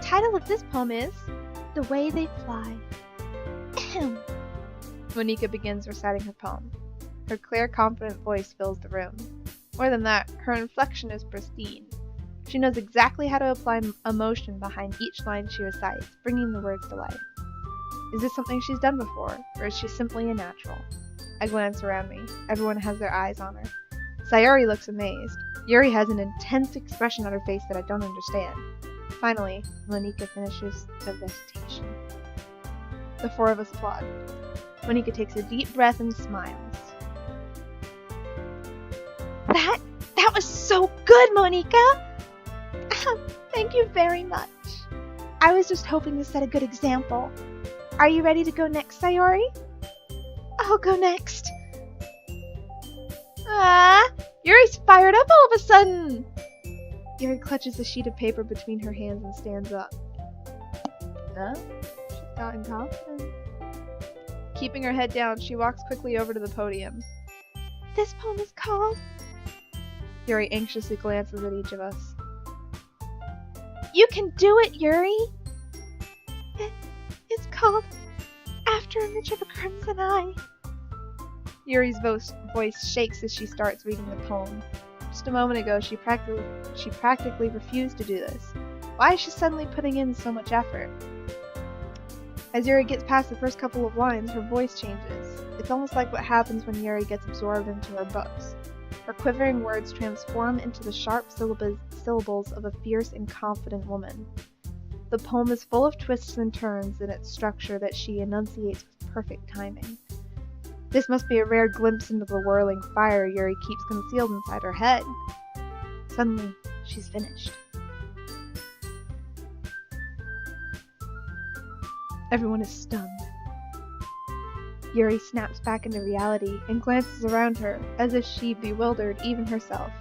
title of this poem is The Way They Fly. Ahem. Monika begins reciting her poem. Her clear, confident voice fills the room. More than that, her inflection is pristine. She knows exactly how to apply emotion behind each line she recites, bringing the words to life. Is this something she's done before, or is she simply a natural? I glance around me. Everyone has their eyes on her. Sayori looks amazed. Yuri has an intense expression on her face that I don't understand. Finally, Monika finishes the recitation. The four of us applaud. Monika takes a deep breath and smiles. That was so good, Monika! Thank you very much. I was just hoping to set a good example. Are you ready to go next, Sayori? I'll go next. Yuri's fired up all of a sudden! Yuri clutches a sheet of paper between her hands and stands up. No? She's gotten confident. Keeping her head down, she walks quickly over to the podium. This poem is called... Yuri anxiously glances at each of us. You can do it, Yuri! It's called After Image of a Crimson Eye. Yuri's voice shakes as she starts reading the poem. Just a moment ago, she practically refused to do this. Why is she suddenly putting in so much effort? As Yuri gets past the first couple of lines, her voice changes. It's almost like what happens when Yuri gets absorbed into her books. Her quivering words transform into the sharp syllables of a fierce and confident woman. The poem is full of twists and turns in its structure that she enunciates with perfect timing. This must be a rare glimpse into the whirling fire Yuri keeps concealed inside her head. Suddenly, she's finished. Everyone is stunned. Yuri snaps back into reality and glances around her, as if she bewildered even herself.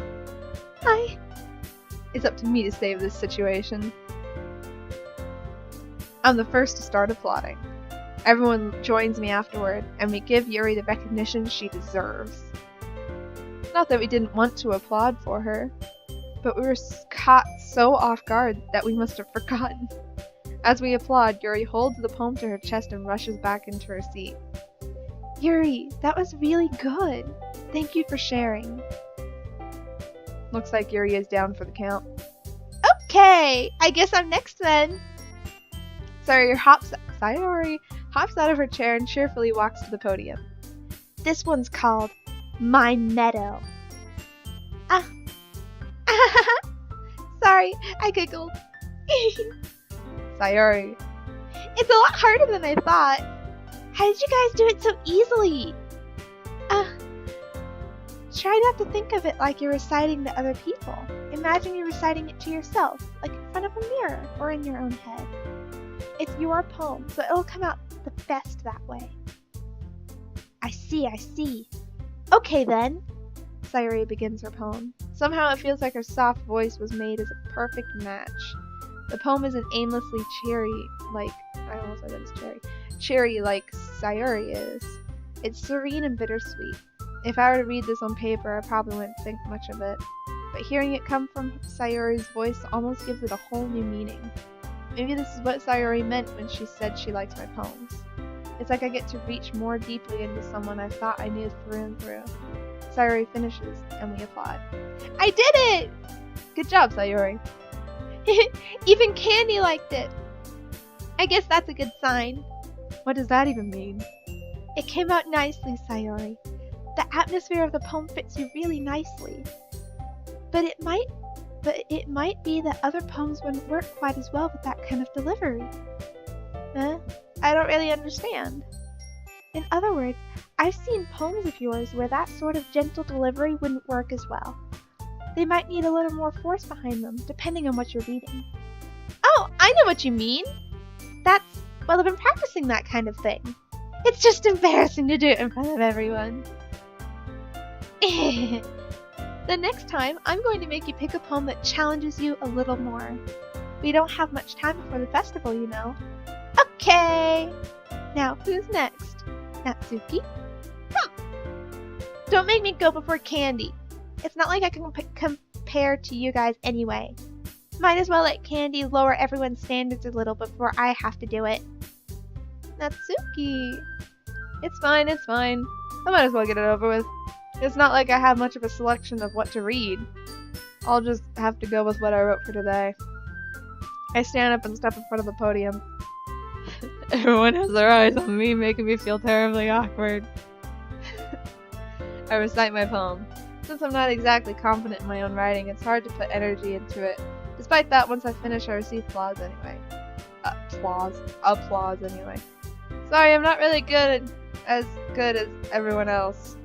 It's up to me to save this situation. I'm the first to start applauding. Everyone joins me afterward, and we give Yuri the recognition she deserves. Not that we didn't want to applaud for her, but we were caught so off guard that we must have forgotten. As we applaud, Yuri holds the poem to her chest and rushes back into her seat. Yuri, that was really good. Thank you for sharing. Looks like Yuri is down for the count. Okay, I guess I'm next then. Sayori hops out of her chair and cheerfully walks to the podium. This one's called My Meadow. Sorry, I giggled. Sayori. It's a lot harder than I thought. How did you guys do it so easily? Try not to think of it like you're reciting to other people. Imagine you're reciting it to yourself, like in front of a mirror or in your own head. It's your poem, so it'll come out the best that way. I see. Okay then. Sayori begins her poem. Somehow it feels like her soft voice was made as a perfect match. The poem isn't aimlessly cheery like Sayori is. It's serene and bittersweet. If I were to read this on paper, I probably wouldn't think much of it. But hearing it come from Sayori's voice almost gives it a whole new meaning. Maybe this is what Sayori meant when she said she likes my poems. It's like I get to reach more deeply into someone I thought I knew through and through. Sayori finishes, and we applaud. I did it! Good job, Sayori. Even Candy liked it. I guess that's a good sign. What does that even mean? It came out nicely, Sayori. The atmosphere of the poem fits you really nicely. But it might be that other poems wouldn't work quite as well with that kind of delivery. I don't really understand. In other words, I've seen poems of yours where that sort of gentle delivery wouldn't work as well. They might need a little more force behind them, depending on what you're reading. Oh, I know what you mean! I've been practicing that kind of thing. It's just embarrassing to do it in front of everyone. The next time, I'm going to make you pick a poem that challenges you a little more. We don't have much time before the festival, you know. Okay! Now, who's next? Natsuki? Don't make me go before Candy. It's not like I can compare to you guys anyway. Might as well let Candy lower everyone's standards a little before I have to do it. Natsuki! It's fine, it's fine. I might as well get it over with. It's not like I have much of a selection of what to read. I'll just have to go with what I wrote for today. I stand up and step in front of the podium. Everyone has their eyes on me, making me feel terribly awkward. I recite my poem. Since I'm not exactly confident in my own writing, it's hard to put energy into it. Despite that, once I finish, I receive applause anyway. Applause anyway. Sorry, I'm not really as good as everyone else.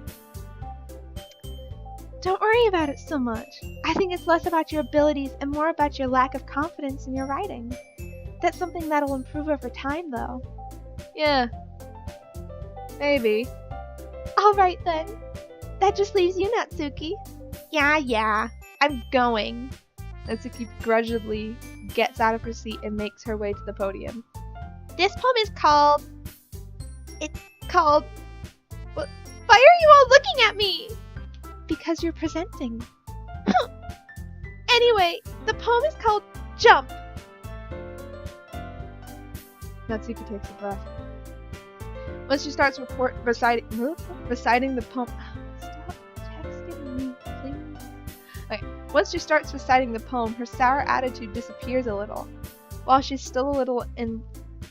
Don't worry about it so much. I think it's less about your abilities and more about your lack of confidence in your writing. That's something that'll improve over time, though. Yeah. Maybe. Alright then. That just leaves you, Natsuki. Yeah. I'm going. Natsuki begrudgingly gets out of her seat and makes her way to the podium. This poem is called... Why are you all looking at me? Because you're presenting. Anyway, the poem is called Jump. Natsuki takes a breath. Once she starts reciting the poem... Stop texting me, please. Okay. Once she starts reciting the poem, her sour attitude disappears a little. While she's still a little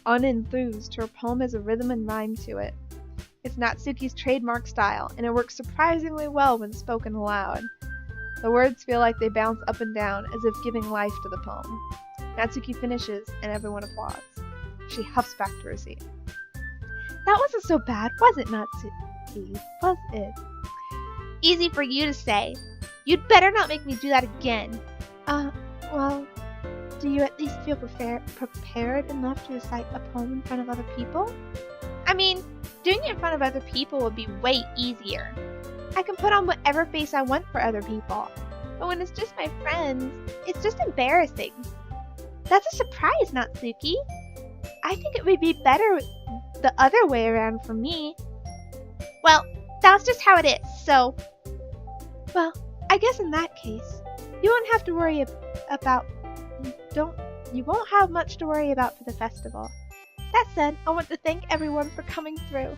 unenthused, her poem has a rhythm and rhyme to it. It's Natsuki's trademark style, and it works surprisingly well when spoken aloud. The words feel like they bounce up and down, as if giving life to the poem. Natsuki finishes, and everyone applauds. She huffs back to her seat. That wasn't so bad, was it, Natsuki? Was it? Easy for you to say. You'd better not make me do that again. Well, do you at least feel prepared enough to recite a poem in front of other people? I mean, doing it in front of other people would be way easier. I can put on whatever face I want for other people. But when it's just my friends, it's just embarrassing. That's a surprise, Natsuki. I think it would be better the other way around for me. Well, that's just how it is, so... Well, I guess in that case, you won't have to worry about... You won't have much to worry about for the festival. That said, I want to thank everyone for coming through.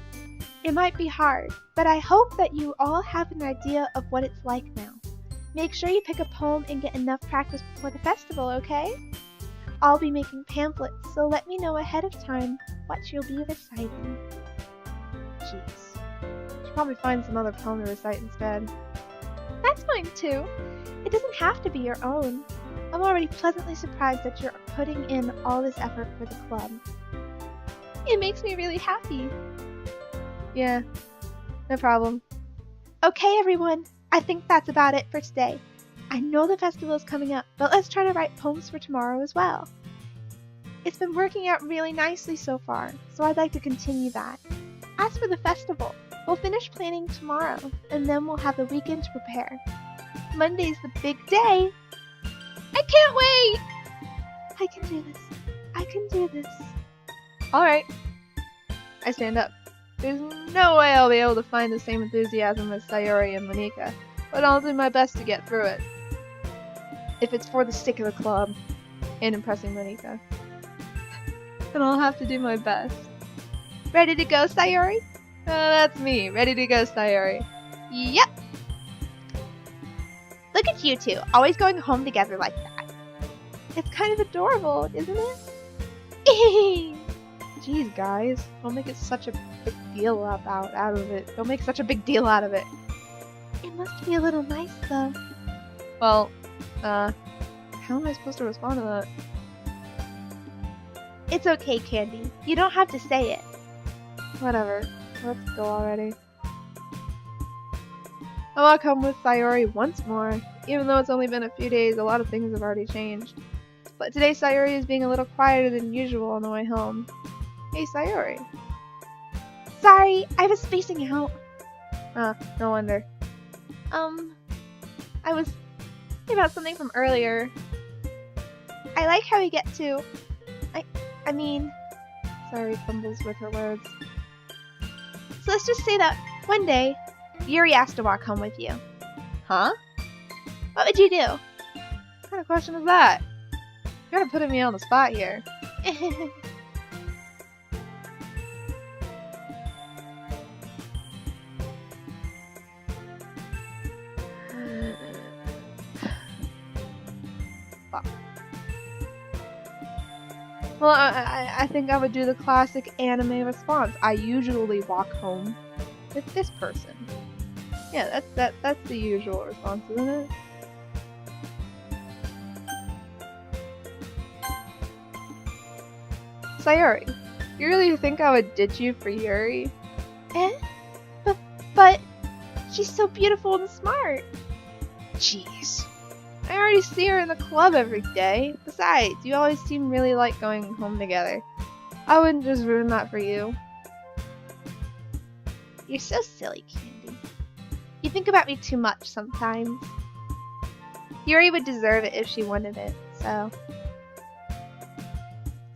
It might be hard, but I hope that you all have an idea of what it's like now. Make sure you pick a poem and get enough practice before the festival, okay? I'll be making pamphlets, so let me know ahead of time what you'll be reciting. Jeez. Should probably find some other poem to recite instead. That's fine too. It doesn't have to be your own. I'm already pleasantly surprised that you're putting in all this effort for the club. It makes me really happy. Yeah, no problem. Okay, everyone. I think that's about it for today. I know the festival is coming up, but let's try to write poems for tomorrow as well. It's been working out really nicely so far, so I'd like to continue that. As for the festival, we'll finish planning tomorrow, and then we'll have the weekend to prepare. Monday's the big day. I can't wait! I can do this. I can do this. Alright. I stand up. There's no way I'll be able to find the same enthusiasm as Sayori and Monika, but I'll do my best to get through it. If it's for the sake of the club, and impressing Monika. Then I'll have to do my best. Ready to go, Sayori? That's me. Ready to go, Sayori. Yep! Look at you two, always going home together like that. It's kind of adorable, isn't it? Jeez, guys. Don't make it such a big deal out of it. Don't make such a big deal out of it. It must be a little nice, though. Well, how am I supposed to respond to that? It's okay, Candy. You don't have to say it. Whatever. Let's go already. I walk home with Sayori once more. Even though it's only been a few days, a lot of things have already changed. But today Sayori is being a little quieter than usual on the way home. Hey, Sayori. Sorry, I was spacing out. No wonder. I was thinking about something from earlier. I like how we get to... I mean... Sayori fumbles with her words. So let's just say that one day, Yuri asked to walk home with you. Huh? What would you do? What kind of question is that? You're kind of putting me on the spot here. Well, I think I would do the classic anime response. I usually walk home with this person. Yeah, that's the usual response, isn't it? Sayuri, you really think I would ditch you for Yuri? But she's so beautiful and smart. Jeez. I already see her in the club every day. Besides, you always seem really like going home together. I wouldn't just ruin that for you. You're so silly, Candy. You think about me too much sometimes. Yuri would deserve it if she wanted it, so...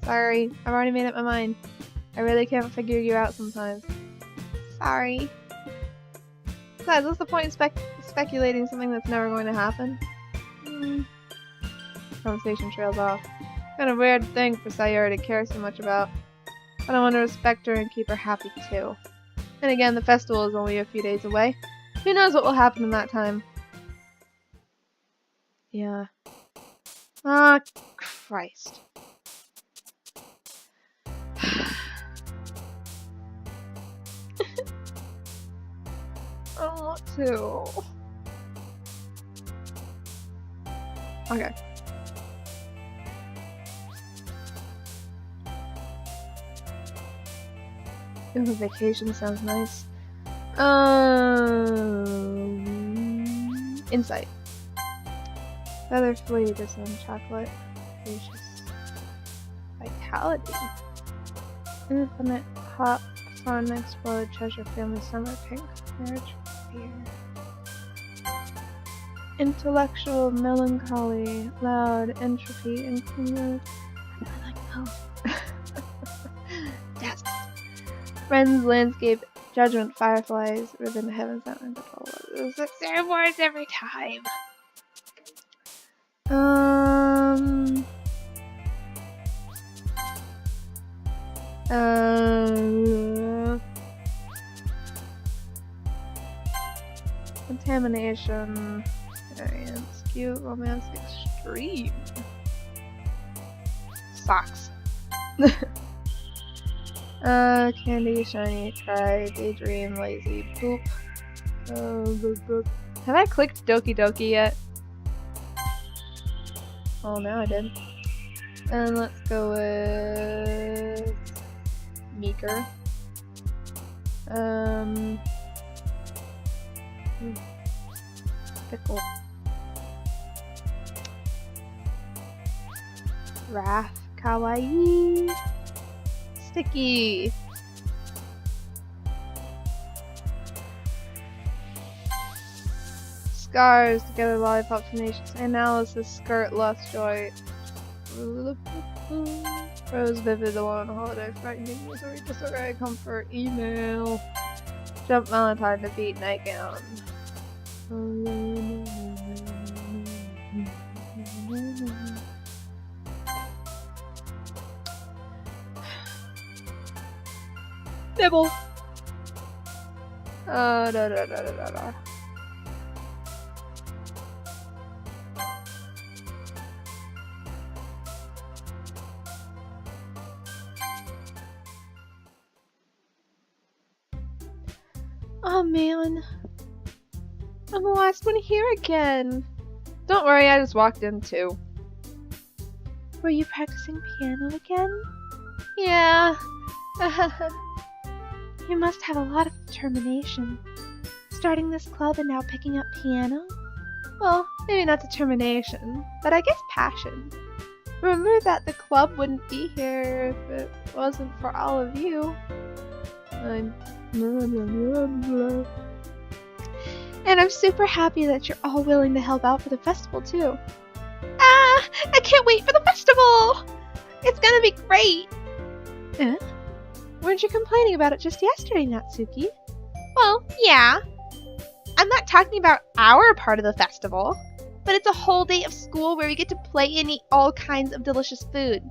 Sorry, I've already made up my mind. I really can't figure you out sometimes. Sorry. Besides, what's the point in speculating something that's never going to happen? Conversation trails off. Kind of weird thing for Sayuri to care so much about. But I want to respect her and keep her happy too. And again, the festival is only a few days away. Who knows what will happen in that time? Yeah. Ah, Christ. I don't want to. Okay. Ooh, vacation sounds nice. Insight. Feather flavoursome chocolate. Delicious. Vitality. Infinite hop. Fun explode treasure family summer pink. Marriage fear. Intellectual melancholy. Loud entropy include. Dazzle. Friends, landscape, judgment, fireflies, ribbon, heavens, that uncontrollable. It's the same words every time. Contamination, variance, cute, romance, extreme. Socks. Candy, shiny, try, daydream, lazy, poop. Have I clicked Doki Doki yet? Oh, now I did. And let's go with Meeker. Pickle. Wrath, kawaii. Sticky. Scars, together lollipop tenacious analysis, skirt, lust, joy. Rose, vivid, alone, holiday, frightening, misery, disarray, comfort, email. Jump, valentine, defeat, nightgown. Nibble. Da. Oh man, I'm the last one here again. Don't worry, I just walked in too. Were you practicing piano again? Yeah. You must have a lot of determination. Starting this club and now picking up piano? Well, maybe not determination, but I guess passion. Remember that the club wouldn't be here if it wasn't for all of you. And I'm super happy that you're all willing to help out for the festival too. Ah! I can't wait for the festival! It's gonna be great! Eh? Weren't you complaining about it just yesterday, Natsuki? Well, yeah. I'm not talking about our part of the festival. but it's a whole day of school where we get to play and eat all kinds of delicious food.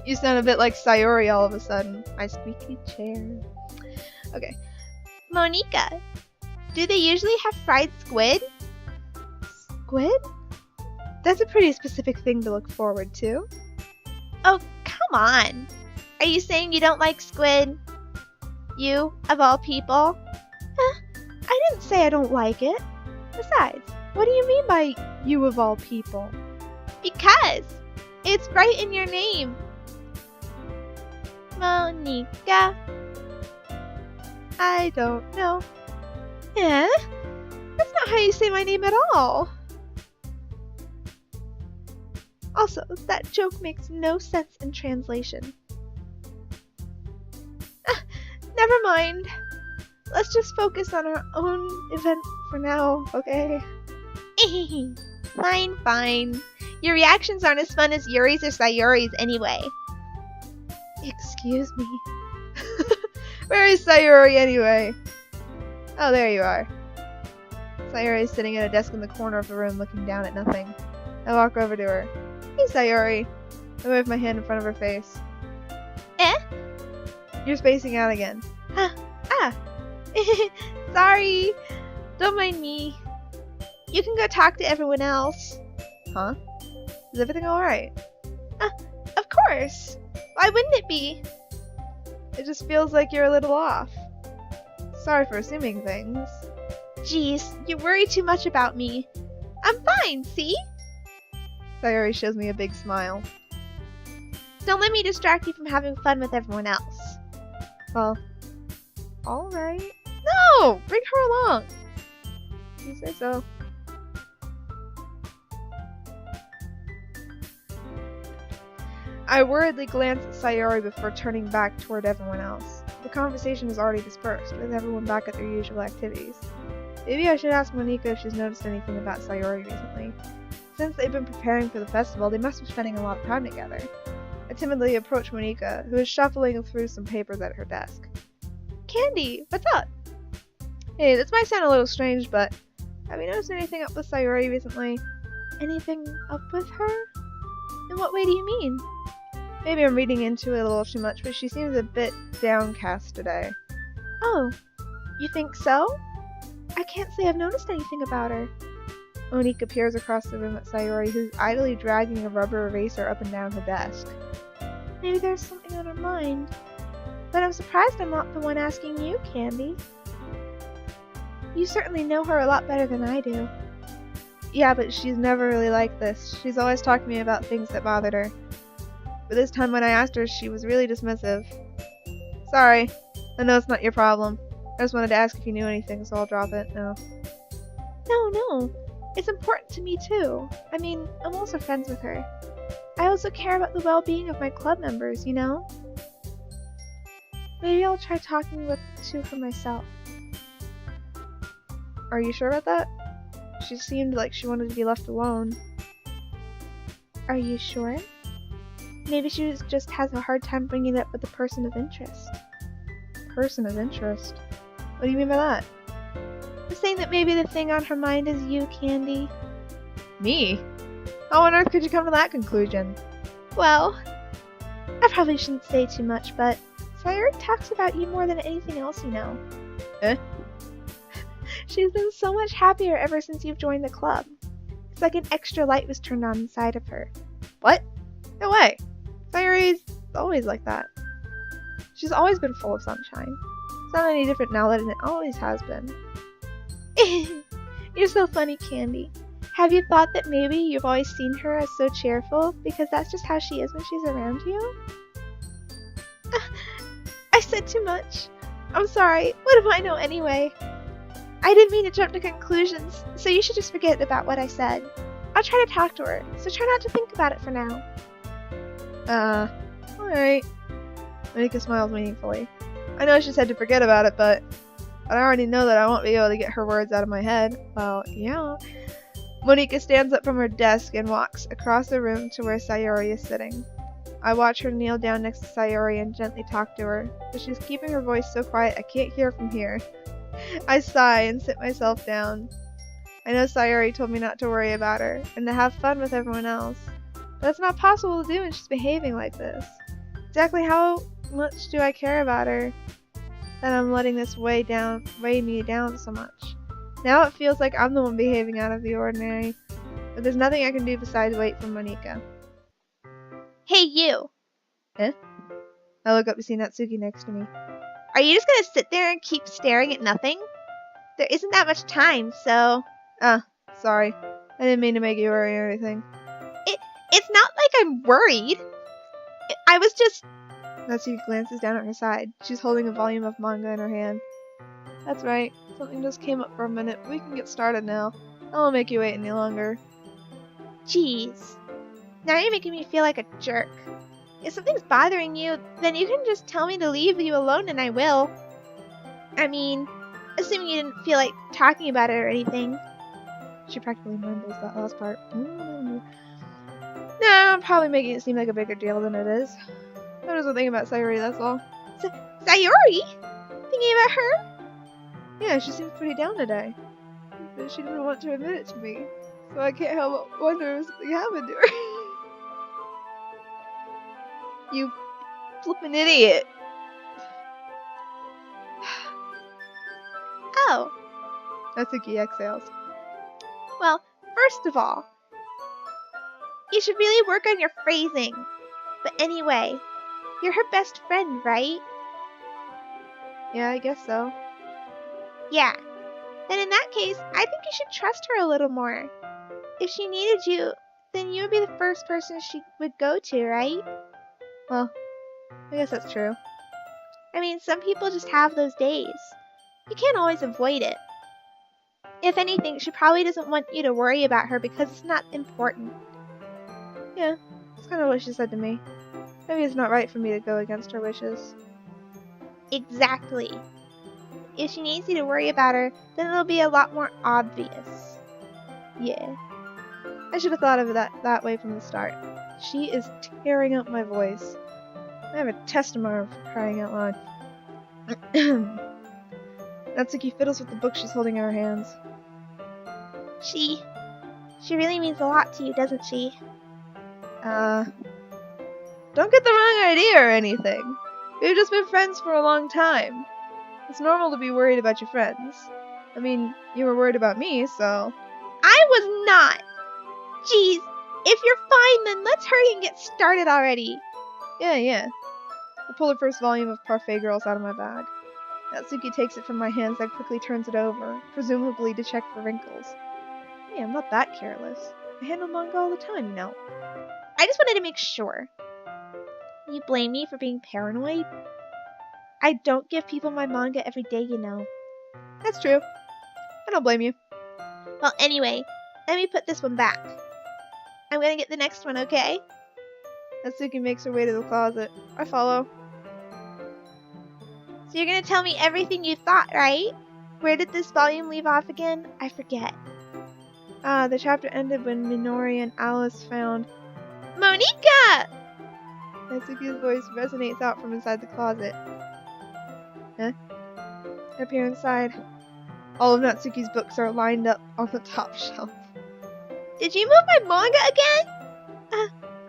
You sound a bit like Sayori all of a sudden. My squeaky chair. Okay. Monica, do they usually have fried squid? Squid? That's a pretty specific thing to look forward to. Oh, come on. Are you saying you don't like squid? You, of all people? I didn't say I don't like it. Besides, what do you mean by you of all people? Because it's right in your name. Monica. I don't know. Eh? That's not how you say my name at all. Also, that joke makes no sense in translation. Never mind. Let's just focus on our own event for now, okay? Fine. Your reactions aren't as fun as Yuri's or Sayori's anyway. Excuse me. Where is Sayori anyway? Oh, there you are. Sayori is sitting at a desk in the corner of the room looking down at nothing. I walk over to her. Hey, Sayori. I wave my hand in front of her face. Eh? You're spacing out again. Sorry. Don't mind me. You can go talk to everyone else. Huh? Is everything alright? Of course. Why wouldn't it be? It just feels like you're a little off. Sorry for assuming things. Jeez, you worry too much about me. I'm fine, see? Sayori shows me a big smile. Don't let me distract you from having fun with everyone else. Well, alright. No! Bring her along! You say so. I worriedly glance at Sayori before turning back toward everyone else. The conversation is already dispersed, with everyone back at their usual activities. Maybe I should ask Monica if she's noticed anything about Sayori recently. Since they've been preparing for the festival, they must be spending a lot of time together. I timidly approach Monica, who is shuffling through some papers at her desk. Candy, what's up? Hey, this might sound a little strange, but have you noticed anything up with Sayori recently? Anything up with her? In what way do you mean? Maybe I'm reading into it a little too much, but she seems a bit downcast today. Oh, you think so? I can't say I've noticed anything about her. Monica peers across the room at Sayori, who's idly dragging a rubber eraser up and down her desk. Maybe there's something on her mind. But I'm surprised I'm not the one asking you, Candy. You certainly know her a lot better than I do. Yeah, but she's never really like this. She's always talked to me about things that bothered her. But this time when I asked her, she was really dismissive. Sorry. I know it's not your problem. I just wanted to ask if you knew anything, so I'll drop it now. No. It's important to me too. I mean, I'm also friends with her. I also care about the well-being of my club members, you know? Maybe I'll try talking to her myself. Are you sure about that? She seemed like she wanted to be left alone. Are you sure? Maybe she just has a hard time bringing it up with a person of interest. Person of interest? What do you mean by that? I'm saying that maybe the thing on her mind is you, Candy. Me? How on earth could you come to that conclusion? Well, I probably shouldn't say too much, but Sayori talks about you more than anything else you know. Eh? She's been so much happier ever since you've joined the club. It's like an extra light was turned on inside of her. What? No way. Sayori's always like that. She's always been full of sunshine. It's not any different now than it always has been. You're so funny, Candy. Have you thought that maybe you've always seen her as so cheerful because that's just how she is when she's around you? I said too much. I'm sorry. What do I know anyway? I didn't mean to jump to conclusions, so you should just forget about what I said. I'll try to talk to her, so try not to think about it for now. Alright. Monica smiles meaningfully. I know she said to forget about it, but I already know that I won't be able to get her words out of my head. Well, yeah. Monica stands up from her desk and walks across the room to where Sayori is sitting. I watch her kneel down next to Sayori and gently talk to her, but she's keeping her voice so quiet I can't hear from here. I sigh and sit myself down. I know Sayori told me not to worry about her, and to have fun with everyone else. But that's not possible to do when she's behaving like this. Exactly how much do I care about her that I'm letting this weigh me down so much? Now it feels like I'm the one behaving out of the ordinary, but there's nothing I can do besides wait for Monika. Hey, you! Eh? I look up to see Natsuki next to me. Are you just gonna sit there and keep staring at nothing? There isn't that much time, so... Sorry. I didn't mean to make you worry or anything. It's not like I'm worried. I was just... Natsuki glances down at her side. She's holding a volume of manga in her hand. That's right. Something just came up for a minute. We can get started now. I won't make you wait any longer. Jeez. Now you're making me feel like a jerk. If something's bothering you, then you can just tell me to leave you alone and I will. I mean, assuming you didn't feel like talking about it or anything. She practically mumbles that last part. No, I'm probably making it seem like a bigger deal than it is. I'm just thinking about Sayori, that's all. Sayori? Thinking about her? Yeah, she seems pretty down today. But she didn't want to admit it to me. So I can't help but wonder if something happened to her. You flippin' idiot. Oh. Natsuki exhales. Well, first of all, you should really work on your phrasing. But anyway, you're her best friend, right? Yeah, I guess so. Yeah. Then in that case, I think you should trust her a little more. If she needed you, then you would be the first person she would go to, right? Well, I guess that's true. I mean, some people just have those days. You can't always avoid it. If anything, she probably doesn't want you to worry about her because it's not important. Yeah, that's kind of what she said to me. Maybe it's not right for me to go against her wishes. Exactly. If she needs you to worry about her, then it'll be a lot more obvious. Yeah. I should have thought of it that way from the start. She is tearing up my voice. I have a test tomorrow for crying out loud. Natsuki fiddles with the book she's holding in her hands. She really means a lot to you, doesn't she? Don't get the wrong idea or anything. We've just been friends for a long time. It's normal to be worried about your friends. I mean, you were worried about me, so... I was not! Jeez, if you're fine, then let's hurry and get started already. Yeah. I pull the first volume of Parfait Girls out of my bag. Natsuki takes it from my hands and quickly turns it over, presumably to check for wrinkles. Hey, I'm not that careless. I handle manga all the time, you know. I just wanted to make sure. You blame me for being paranoid? I don't give people my manga every day, you know. That's true. I don't blame you. Well, anyway, let me put this one back. I'm gonna get the next one, okay? Natsuki makes her way to the closet. I follow. So you're gonna tell me everything you thought, right? Where did this volume leave off again? I forget. The chapter ended when Minori and Alice found... Monika! Natsuki's voice resonates out from inside the closet. Huh? I appear inside. All of Natsuki's books are lined up on the top shelf. Did you move my manga again?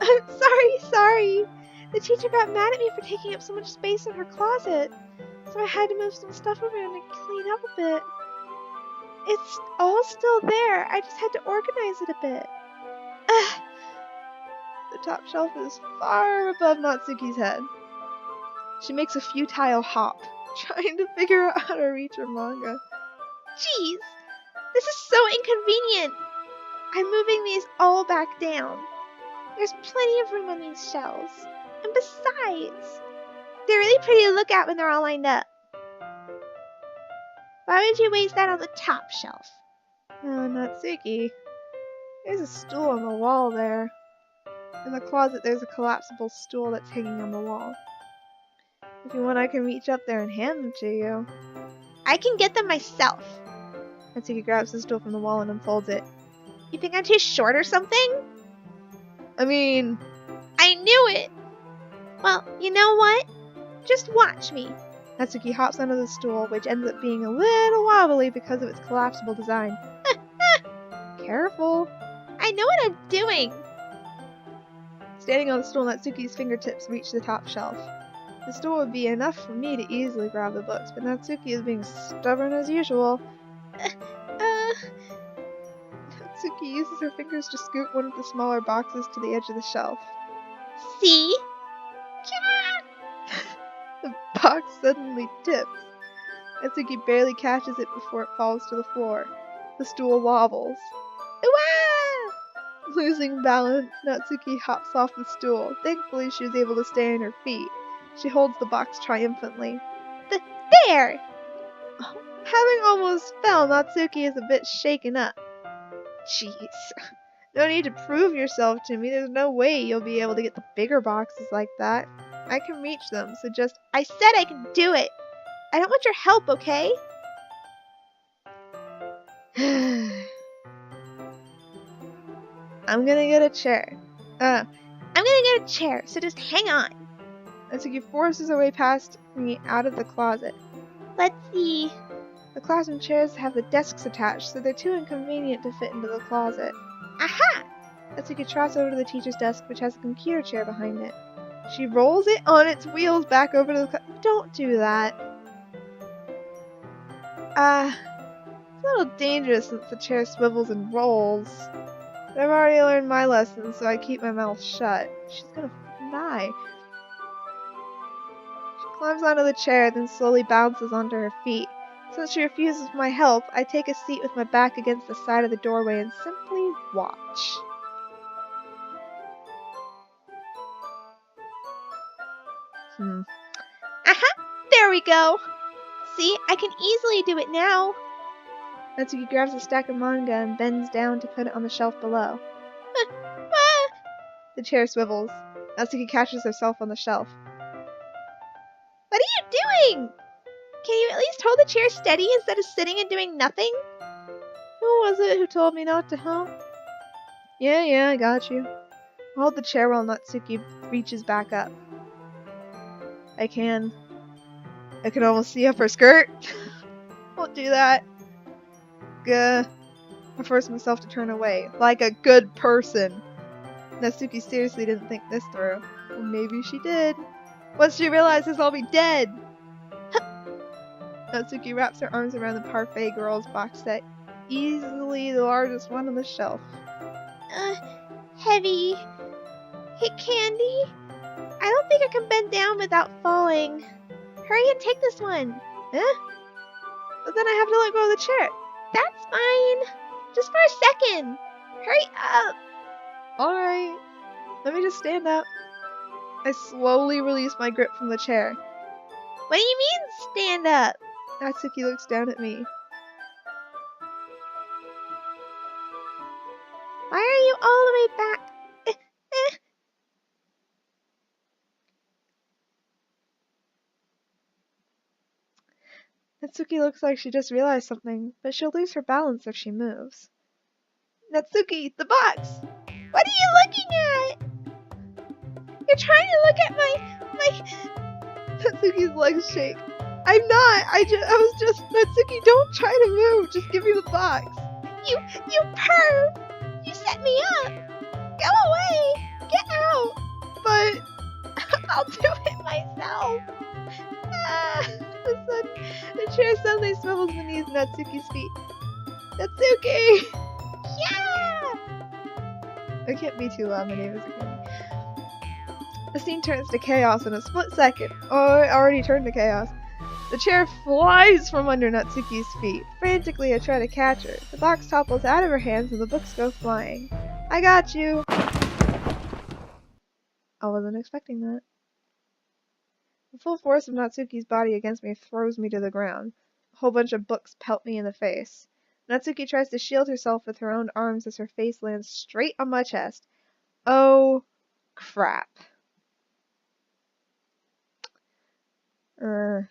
I'm sorry. The teacher got mad at me for taking up so much space in her closet. So I had to move some stuff around and clean up a bit. It's all still there. I just had to organize it a bit. The top shelf is far above Natsuki's head. She makes a futile hop, trying to figure out how to reach her manga. Jeez, this is so inconvenient. I'm moving these all back down. There's plenty of room on these shelves. And besides, they're really pretty to look at when they're all lined up. Why would you waste that on the top shelf? Oh, Natsuki. There's a stool on the wall there. In the closet, there's a collapsible stool that's hanging on the wall. If you want, I can reach up there and hand them to you. I can get them myself. Natsuki grabs the stool from the wall and unfolds it. You think I'm too short or something? I mean... I knew it! Well, you know what? Just watch me. Natsuki hops onto the stool, which ends up being a little wobbly because of its collapsible design. Careful. I know what I'm doing. Standing on the stool, Natsuki's fingertips reach the top shelf. The stool would be enough for me to easily grab the books, but Natsuki is being stubborn as usual. Natsuki uses her fingers to scoot one of the smaller boxes to the edge of the shelf. See? The box suddenly tips. Natsuki barely catches it before it falls to the floor. The stool wobbles. Ooh-ah! Losing balance, Natsuki hops off the stool. Thankfully, she is able to stay on her feet. She holds the box triumphantly. There! Having almost fell, Natsuki is a bit shaken up. Jeez. No need to prove yourself to me. There's no way you'll be able to get the bigger boxes like that. I can reach them, so just... I said I can do it. I don't want your help, okay? I'm gonna get a chair. I'm gonna get a chair, so just hang on. Natsuki forces her way past me out of the closet. Let's see. The classroom chairs have the desks attached, so they're too inconvenient to fit into the closet. Aha! Natsuki trots over to the teacher's desk, which has a computer chair behind it. She rolls it on its wheels back over to the Don't do that. It's a little dangerous since the chair swivels and rolls. But I've already learned my lesson, so I keep my mouth shut. She's gonna fucking die. She climbs onto the chair, then slowly bounces onto her feet. Since she refuses my help, I take a seat with my back against the side of the doorway and simply watch. Aha! There we go! See, I can easily do it now. Natsuki grabs a stack of manga and bends down to put it on the shelf below. The chair swivels. Natsuki catches herself on the shelf. What are you doing? Can you at least hold the chair steady instead of sitting and doing nothing? Who was it who told me not to, huh? Yeah, I got you. I hold the chair while Natsuki reaches back up. I can almost see up her skirt. Won't do that. Gah. I force myself to turn away, like a good person. Natsuki seriously didn't think this through. Or maybe she did. Once she realizes I'll be dead. Natsuki wraps her arms around the Parfait Girls box set, easily the largest one on the shelf. Heavy. Hey, Candy? I don't think I can bend down without falling. Hurry and take this one. But then I have to let go of the chair. That's fine. Just for a second. Hurry up. Alright. Let me just stand up. I slowly release my grip from the chair. What do you mean, stand up? Natsuki looks down at me. Why are you all the way back? Natsuki looks like she just realized something, but she'll lose her balance if she moves. Natsuki, the box! What are you looking at? You're trying to look at my... Natsuki's legs shake. I'm not! I was just... Natsuki, don't try to move! Just give me the box! You perv! You set me up! Go away! Get out! But... I'll do it myself! The chair suddenly swivels beneath Natsuki's feet. Natsuki! Yeah! I can't be too loud, my name is Akemi. The scene turns to chaos in a split second. Oh, it already turned to chaos. The chair flies from under Natsuki's feet. Frantically, I try to catch her. The box topples out of her hands and the books go flying. I got you! I wasn't expecting that. The full force of Natsuki's body against me throws me to the ground. A whole bunch of books pelt me in the face. Natsuki tries to shield herself with her own arms as her face lands straight on my chest. Oh, crap. My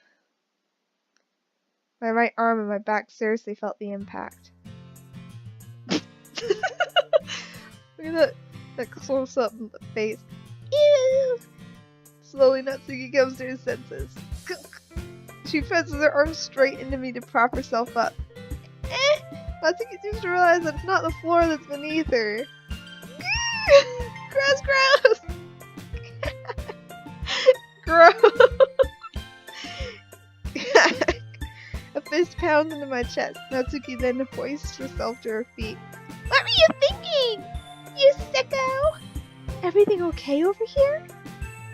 right arm and my back seriously felt the impact. Look at that close up of the face. Ew! Slowly, Natsuki comes to her senses. She presses her arms straight into me to prop herself up. Natsuki seems to realize that it's not the floor that's beneath her. Gross, gross! Gross! A fist pounds into my chest. Natsuki then hoists herself to her feet. What were you thinking? You sicko! Everything okay over here?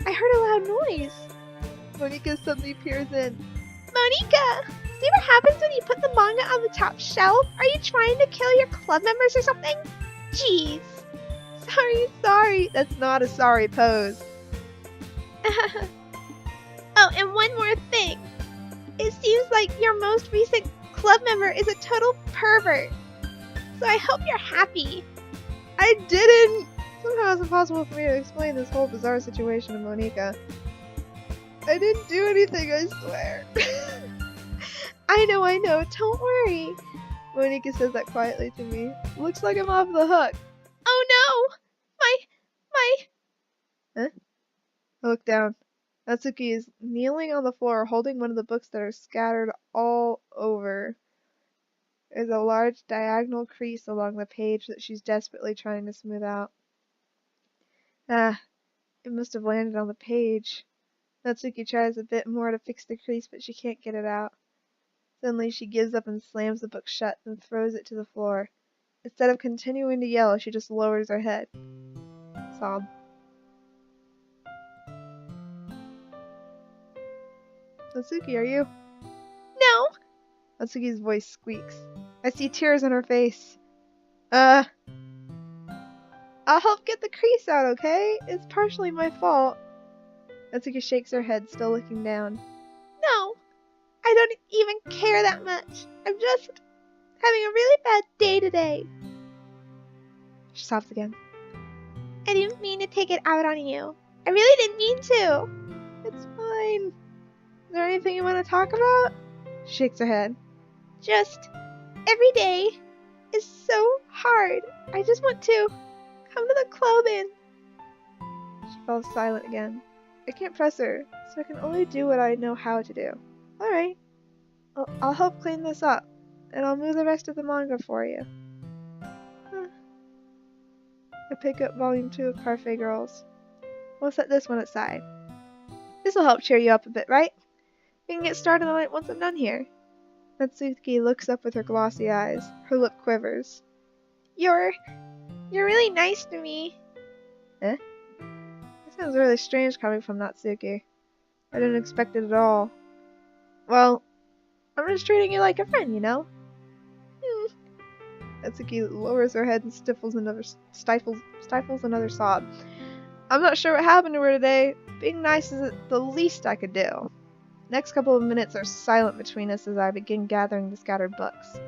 I heard a loud noise. Monika suddenly peers in. Monika! See what happens when you put the manga on the top shelf? Are you trying to kill your club members or something? Jeez. Sorry. That's not a sorry pose. Oh, and one more thing. It seems like your most recent club member is a total pervert. So I hope you're happy. I didn't! Somehow it's impossible for me to explain this whole bizarre situation to Monika. I didn't do anything, I swear. I know. Don't worry. Monika says that quietly to me. Looks like I'm off the hook. Oh no! Huh? I look down. Natsuki is kneeling on the floor, holding one of the books that are scattered all over. There's a large diagonal crease along the page that she's desperately trying to smooth out. It must have landed on the page. Natsuki tries a bit more to fix the crease, but she can't get it out. Suddenly she gives up and slams the book shut and throws it to the floor. Instead of continuing to yell, she just lowers her head. Sob. Natsuki, are you? No! Natsuki's voice squeaks. I see tears on her face. I'll help get the crease out, okay? It's partially my fault. Natsuki shakes her head, still looking down. No! I don't even care that much. I'm just having a really bad day today. She sobs again. I didn't mean to take it out on you. I really didn't mean to. It's fine. Is there anything you want to talk about? She shakes her head. Just every day is so hard. I just want to come to the club and... She falls silent again. I can't press her, so I can only do what I know how to do. Alright. I'll help clean this up, and I'll move the rest of the manga for you. I pick up volume 2 of Parfait Girls. We'll set this one aside. This'll help cheer you up a bit, right? We can get started on it once I'm done here. Natsuki looks up with her glossy eyes. Her lip quivers. You're really nice to me. That sounds really strange coming from Natsuki. I didn't expect it at all. Well, I'm just treating you like a friend, you know? Natsuki lowers her head and stifles another sob. I'm not sure what happened to her today. Being nice is the least I could do. Next couple of minutes are silent between us as I begin gathering the scattered books.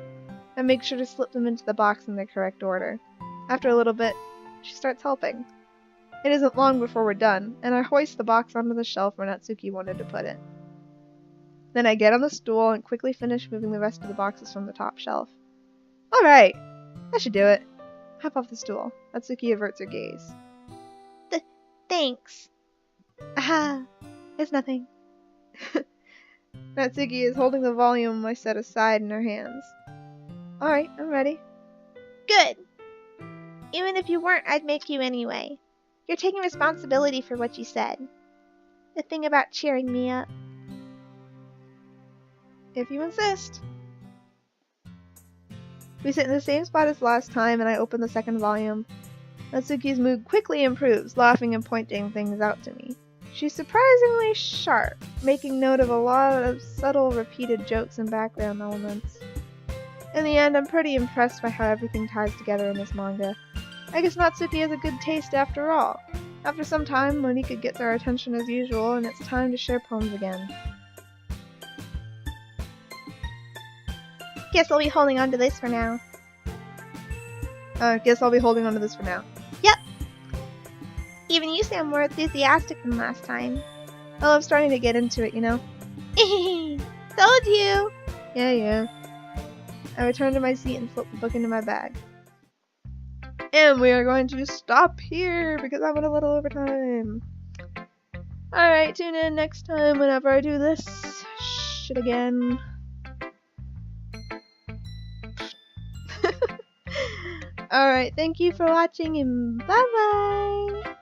I make sure to slip them into the box in the correct order. After a little bit, she starts helping. It isn't long before we're done, and I hoist the box onto the shelf where Natsuki wanted to put it. Then I get on the stool and quickly finish moving the rest of the boxes from the top shelf. Alright, that should do it. Hop off the stool. Natsuki averts her gaze. Thanks. It's nothing. Natsuki is holding the volume I set aside in her hands. Alright, I'm ready. Good. Even if you weren't, I'd make you anyway. You're taking responsibility for what you said. The thing about cheering me up. If you insist. We sit in the same spot as last time, and I open the second volume. Natsuki's mood quickly improves, laughing and pointing things out to me. She's surprisingly sharp, making note of a lot of subtle repeated jokes and background elements. In the end, I'm pretty impressed by how everything ties together in this manga. I guess Natsuki has a good taste after all. After some time, Monika gets our attention as usual, and it's time to share poems again. Guess I'll be holding on to this for now. Guess I'll be holding on to this for now. Yep. Even you sound more enthusiastic than last time. Well, I'm starting to get into it, you know? Told you! Yeah. I return to my seat and slip the book into my bag. And we are going to stop here because I went a little overtime. Alright, tune in next time whenever I do this shit again. Alright, thank you for watching and bye bye!